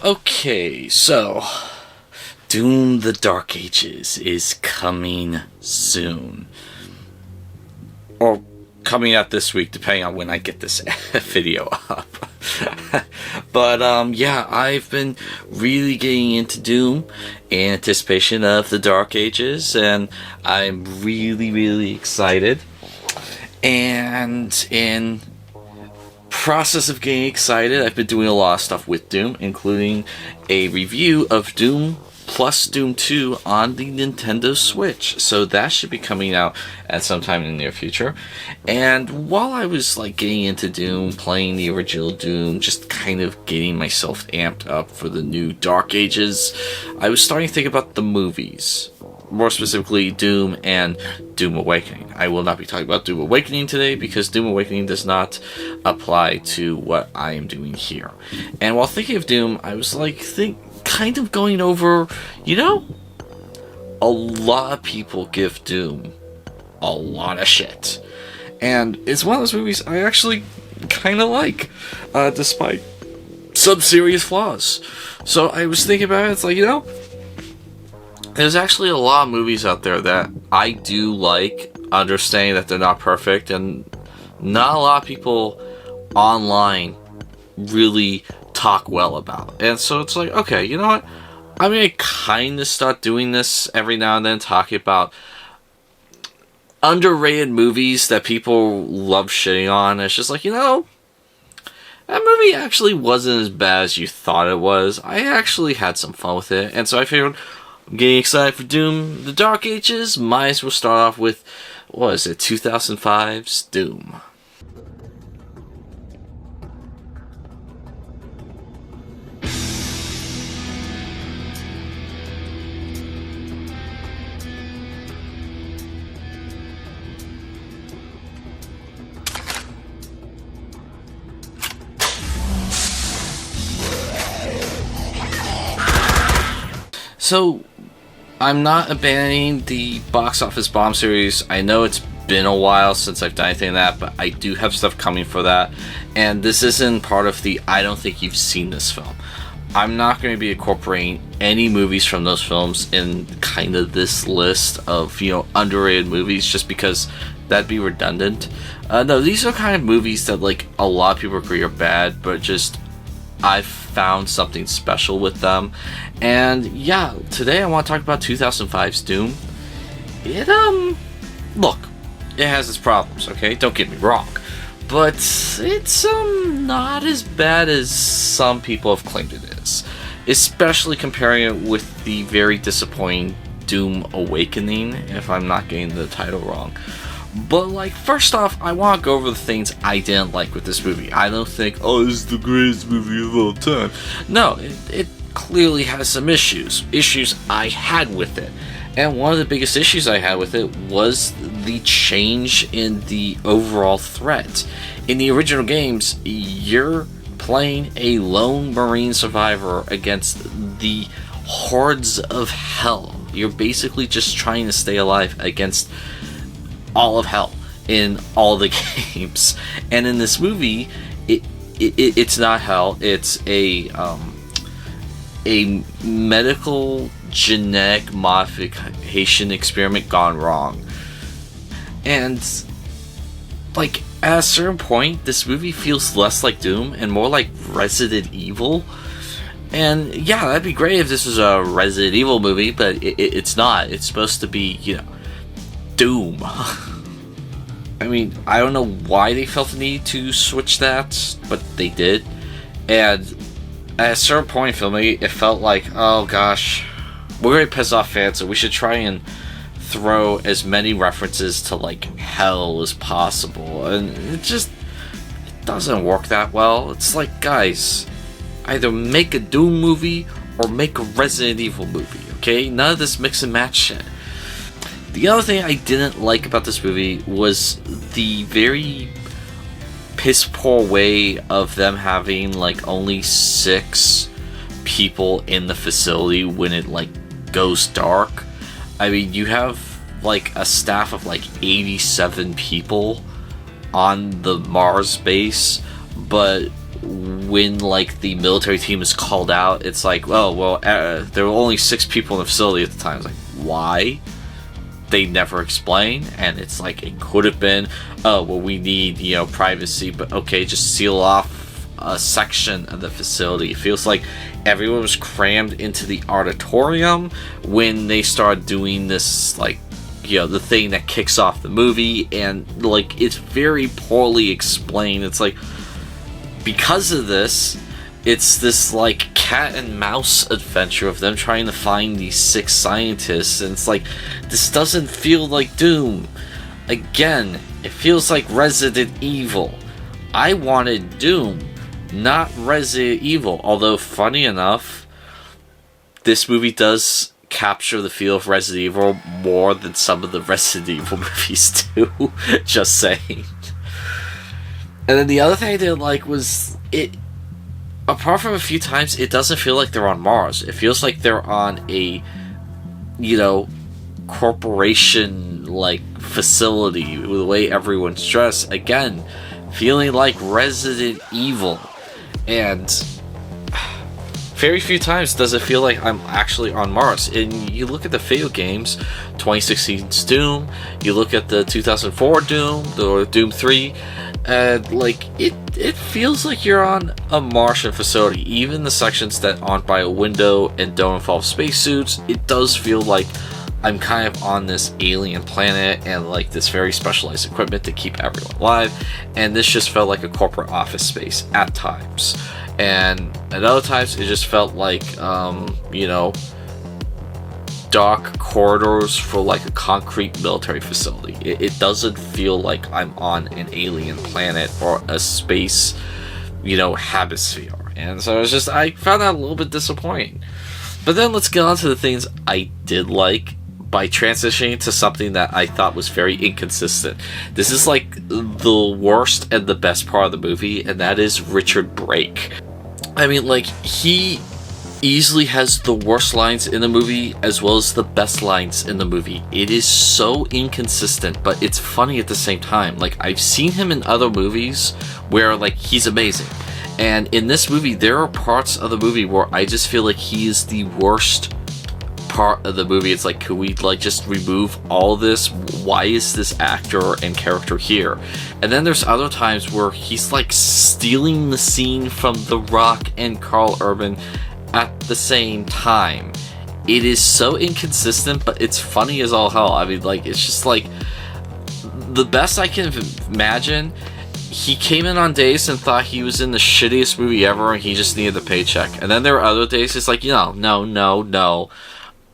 Okay, so Doom the Dark Ages is coming soon. Or coming out this week, depending on when I get this video up. But yeah, I've been really getting into Doom in anticipation of the Dark Ages, and I'm really excited. And in process of getting excited, I've been doing a lot of stuff with Doom, including a review of Doom plus Doom 2 on the Nintendo Switch. So that should be coming out at some time in the near future. And while I was getting into Doom, playing the original Doom, just kind of getting myself amped up for the new Dark Ages, I was starting to think about the movies. More specifically, Doom and Doom Awakening. I will not be talking about Doom Awakening today because Doom Awakening does not apply to what I am doing here. And while thinking of Doom, I was kind of going over, a lot of people give Doom a lot of shit. And it's one of those movies I actually kind of like, despite some serious flaws. So I was thinking about it, it's there's actually a lot of movies out there that I do like, understanding that they're not perfect, and not a lot of people online really talk well about. And so it's okay, you know what? I'm gonna kind of start doing this every now and then, talking about underrated movies that people love shitting on. It's just that movie actually wasn't as bad as you thought it was. I actually had some fun with it, and so I figured, I'm getting excited for Doom the Dark Ages. Might as well start off with, 2005's Doom. So, I'm not abandoning the box office bomb series. I know it's been a while since I've done anything like that, but I do have stuff coming for that. And this isn't part of the I don't think you've seen this film. I'm not going to be incorporating any movies from those films in kind of this list of, underrated movies, just because that'd be redundant. No, these are kind of movies that, a lot of people agree are bad, but just I've found something special with them. And yeah, today I want to talk about 2005's Doom. Look, it has its problems, okay? Don't get me wrong. But it's not as bad as some people have claimed it is. Especially comparing it with the very disappointing Doom Awakening, if I'm not getting the title wrong. But, first off, I want to go over the things I didn't like with this movie. I don't think, this is the greatest movie of all time. No, it clearly has some issues. Issues I had with it. And one of the biggest issues I had with it was the change in the overall threat. In the original games, you're playing a lone Marine survivor against the hordes of hell. You're basically just trying to stay alive against all of hell in all the games. And in this movie, it's not hell. It's a medical genetic modification experiment gone wrong. And at a certain point, this movie feels less like Doom and more like Resident Evil. And yeah, that'd be great if this was a Resident Evil movie, but it's not. It's supposed to be, Doom. I mean, I don't know why they felt the need to switch that, but they did. And at a certain point in filming, it felt like, oh gosh, we're going to piss off fans, so we should try and throw as many references to hell as possible. And it doesn't work that well. It's guys, either make a Doom movie or make a Resident Evil movie, okay? None of this mix and match shit. The other thing I didn't like about this movie was the very piss poor way of them having only 6 people in the facility when it goes dark. I mean, you have a staff of 87 people on the Mars base, but when like the military team is called out, it's like, oh well, there were only 6 people in the facility at the time. It's like, why? They never explain, and it's like it could have been, oh well, we need privacy, but okay, just seal off a section of the facility. It feels like everyone was crammed into the auditorium when they started doing this, like, the thing that kicks off the movie, and like it's very poorly explained. It's like, because of this, it's this like cat and mouse adventure of them trying to find these 6 scientists, and it's like, this doesn't feel like Doom. Again, it feels like Resident Evil. I wanted Doom, not Resident Evil. Although, funny enough, this movie does capture the feel of Resident Evil more than some of the Resident Evil movies do. Just saying. And then the other thing I didn't like was, apart from a few times, it doesn't feel like they're on Mars. It feels like they're on a, corporation, like, facility, with the way everyone's dressed. Again, feeling like Resident Evil. And very few times does it feel like I'm actually on Mars. And you look at the video games, 2016's Doom, you look at the 2004 Doom, the Doom 3, and like it feels like you're on a Martian facility. Even the sections that aren't by a window and don't involve spacesuits, it does feel like I'm kind of on this alien planet and like this very specialized equipment to keep everyone alive. And this just felt like a corporate office space at times. And at other times, it just felt like, dark corridors for like a concrete military facility. It doesn't feel like I'm on an alien planet or a space, hemisphere. And so I found that a little bit disappointing. But then let's get on to the things I did like by transitioning to something that I thought was very inconsistent. This is like the worst and the best part of the movie, and that is Richard Brake. I mean, like, he easily has the worst lines in the movie as well as the best lines in the movie. It is so inconsistent, but it's funny at the same time. Like, I've seen him in other movies where, like, he's amazing. And in this movie, there are parts of the movie where I just feel like he is the worst part of the movie. It's like, could we like just remove all this? Why is this actor and character here? And then there's other times where he's like stealing the scene from The Rock and Carl Urban at the same time. It is so inconsistent, but it's funny as all hell. I mean, like, it's just like the best I can imagine. He came in on days and thought he was in the shittiest movie ever and he just needed the paycheck. And then there were other days it's like, no.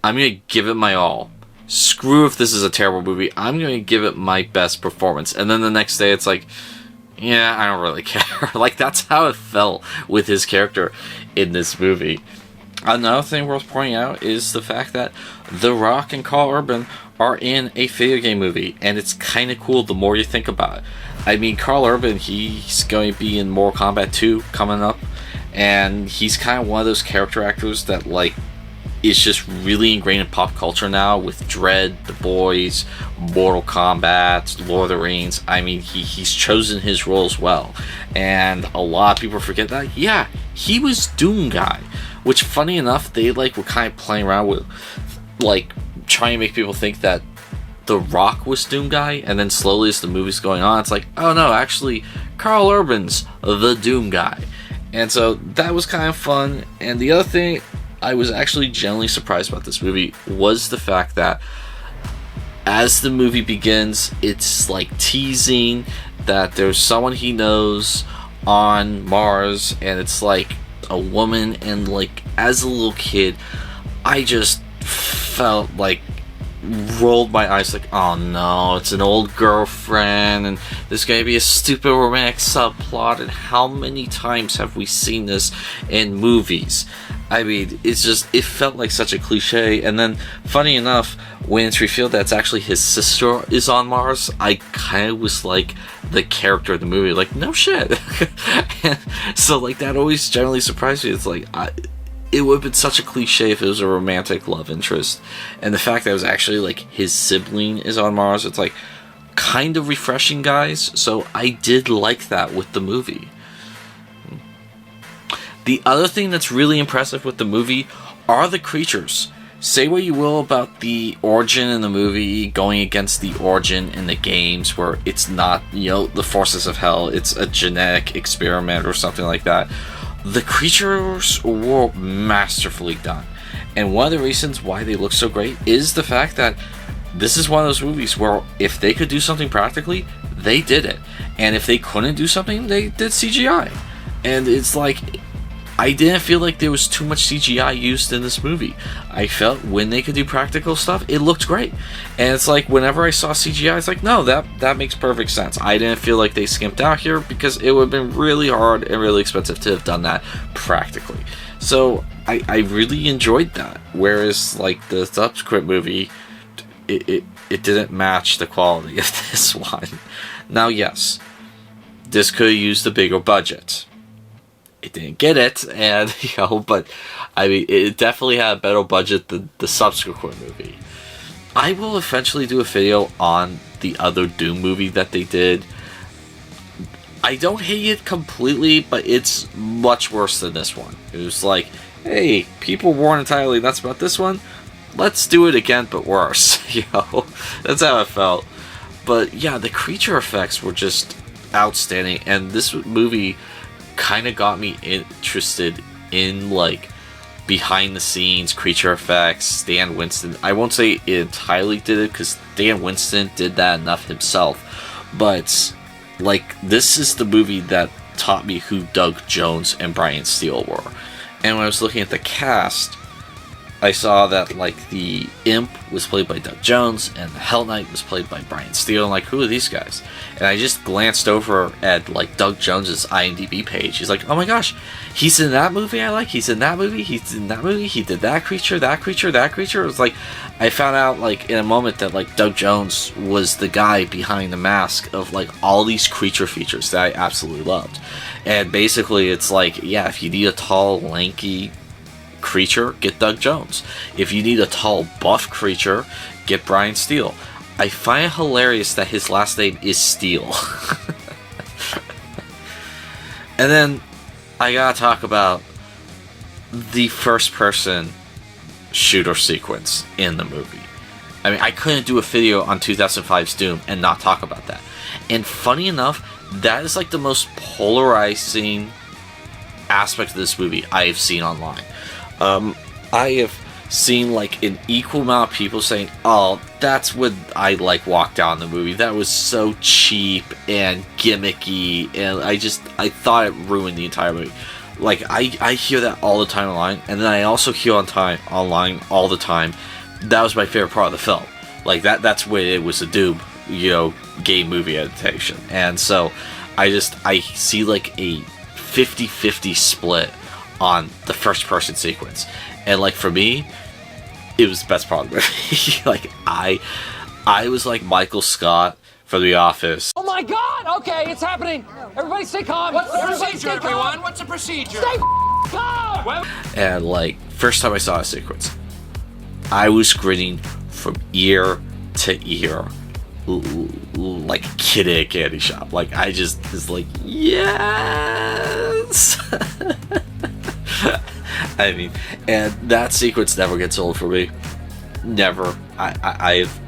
I'm going to give it my all. Screw if this is a terrible movie. I'm going to give it my best performance. And then the next day it's like, yeah, I don't really care. Like, that's how it felt with his character in this movie. Another thing worth pointing out is the fact that The Rock and Carl Urban are in a video game movie. And it's kind of cool the more you think about it. I mean, Carl Urban, he's going to be in Mortal Kombat 2 coming up. And he's kind of one of those character actors that, like, is just really ingrained in pop culture now with Dredd, The Boys, Mortal Kombat, Lord of the Rings. I mean, he's chosen his roles well. And a lot of people forget that, yeah, he was Doom Guy. Which, funny enough, they like were kind of playing around with, like, trying to make people think that The Rock was Doom Guy. And then slowly as the movie's going on, it's like, oh no, actually, Carl Urban's the Doom Guy. And so that was kind of fun. And the other thing I was actually genuinely surprised about this movie was the fact that as the movie begins, it's like teasing that there's someone he knows on Mars, and it's like a woman. And like, as a little kid, I just felt like, rolled my eyes like, oh no, it's an old girlfriend and there's gonna be a stupid romantic subplot. And how many times have we seen this in movies? I mean, it felt like such a cliche. And then, funny enough, when it's revealed that it's actually his sister is on Mars, I kind of was like the character of the movie, like, no shit. And so like, that always generally surprised me. It's like, it would have been such a cliche if it was a romantic love interest. And the fact that it was actually like his sibling is on Mars, it's like kind of refreshing, guys. So I did like that with the movie. The other thing that's really impressive with the movie are the creatures. Say what you will about the origin in the movie going against the origin in the games, where it's not, the forces of hell, it's a genetic experiment or something like that. The creatures were masterfully done. And one of the reasons why they look so great is the fact that this is one of those movies where if they could do something practically, they did it. And if they couldn't do something, they did CGI. And it's like, I didn't feel like there was too much CGI used in this movie. I felt when they could do practical stuff, it looked great. And it's like, whenever I saw CGI, it's like, no, that makes perfect sense. I didn't feel like they skimped out here, because it would have been really hard and really expensive to have done that practically. So I really enjoyed that. Whereas, like, the subsequent movie, it didn't match the quality of this one. Now, yes, this could have used a bigger budget. It didn't get it, and but I mean, it definitely had a better budget than the subsequent movie. I will eventually do a video on the other Doom movie that they did. I don't hate it completely, but it's much worse than this one. It was like, hey, people weren't entirely nuts about this one. Let's do it again, but worse. That's how it felt. But yeah, the creature effects were just outstanding, and this movie kind of got me interested in, like, behind the scenes creature effects. Stan Winston, I won't say it entirely did it, because Stan Winston did that enough himself, but like, this is the movie that taught me who Doug Jones and Brian Steele were. And when I was looking at the cast, I saw that, like, the Imp was played by Doug Jones, and the Hell Knight was played by Brian Steele. I'm like, who are these guys? And I just glanced over at, like, Doug Jones's IMDb page. He's like, oh my gosh, he's in that movie I like, he's in that movie, he's in that movie, he did that creature, that creature, that creature. It was like, I found out, like, in a moment that, like, Doug Jones was the guy behind the mask of, like, all these creature features that I absolutely loved. And basically, it's like, yeah, if you need a tall, lanky creature, get Doug Jones. If you need a tall, buff creature, get Brian Steele. I find it hilarious that his last name is Steele. And then I gotta talk about the first person shooter sequence in the movie. I mean, I couldn't do a video on 2005's Doom and not talk about that. And funny enough, that is like the most polarizing aspect of this movie I have seen online. I have seen, like, an equal amount of people saying, oh, that's when I, like, walked down the movie. That was so cheap and gimmicky, and I thought it ruined the entire movie. Like, I hear that all the time online, and then I also hear online all the time, that was my favorite part of the film. Like, that's when it was a Doom, game movie adaptation. And so, I see, like, a 50-50 split on the first person sequence, and, like, for me, it was the best part of the movie. Like, I was like Michael Scott from The Office. Oh my god, okay, it's happening. Everybody stay calm. What's the procedure, everyone? What's the procedure? Stay calm. And, like, first time I saw a sequence, I was grinning from ear to ear like a kid at a candy shop. Like, I just was like, yes. I mean, and that sequence never gets old for me. Never. I've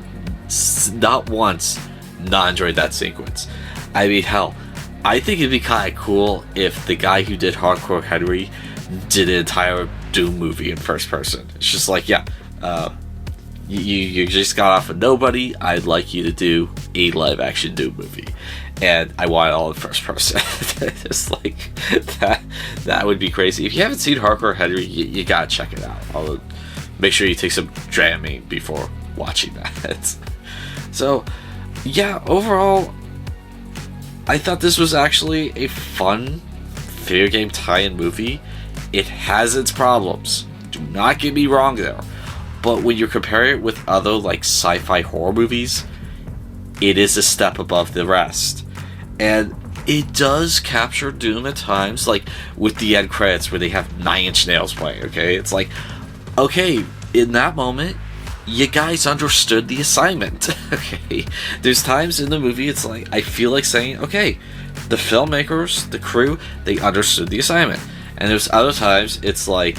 not once not enjoyed that sequence. I mean, hell, I think it'd be kind of cool if the guy who did Hardcore Henry did an entire Doom movie in first person. It's just like, yeah, you just got off of Nobody. I'd like you to do a live action Doom movie, and I want it all in first person. Just like that would be crazy. If you haven't seen Hardcore Henry, you gotta check it out. I'll make sure you take some Dramamine before watching that. So, yeah, overall, I thought this was actually a fun video game tie-in movie. It has its problems. Do not get me wrong there. But when you compare it with other, like, sci-fi horror movies, it is a step above the rest. And it does capture Doom at times, like with the end credits where they have 9 Inch Nails playing, okay? It's like, okay, in that moment, you guys understood the assignment, okay? There's times in the movie, it's like, I feel like saying, okay, the filmmakers, the crew, they understood the assignment. And there's other times it's like,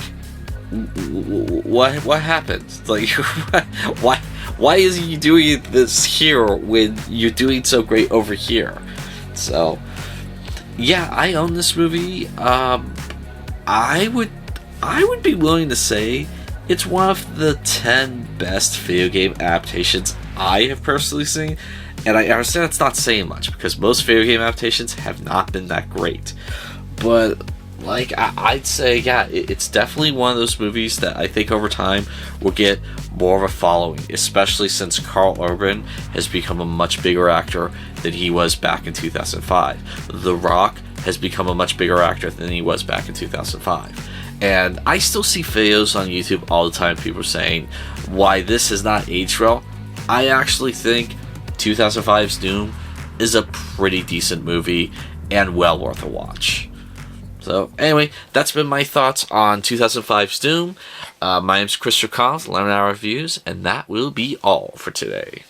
what happened? Like, why is he doing this here when you're doing so great over here? So, yeah, I own this movie. I would be willing to say it's one of the 10 best video game adaptations I have personally seen. And I understand it's not saying much, because most video game adaptations have not been that great. But, like, I'd say, yeah, it's definitely one of those movies that I think over time will get more of a following, especially since Karl Urban has become a much bigger actor than he was back in 2005. The Rock has become a much bigger actor than he was back in 2005. And I still see videos on YouTube all the time, people saying why this has not aged well. I actually think 2005's Doom is a pretty decent movie and well worth a watch. So anyway, that's been my thoughts on 2005's Doom. My name's Christopher Collins, 11 Hour Reviews, and that will be all for today.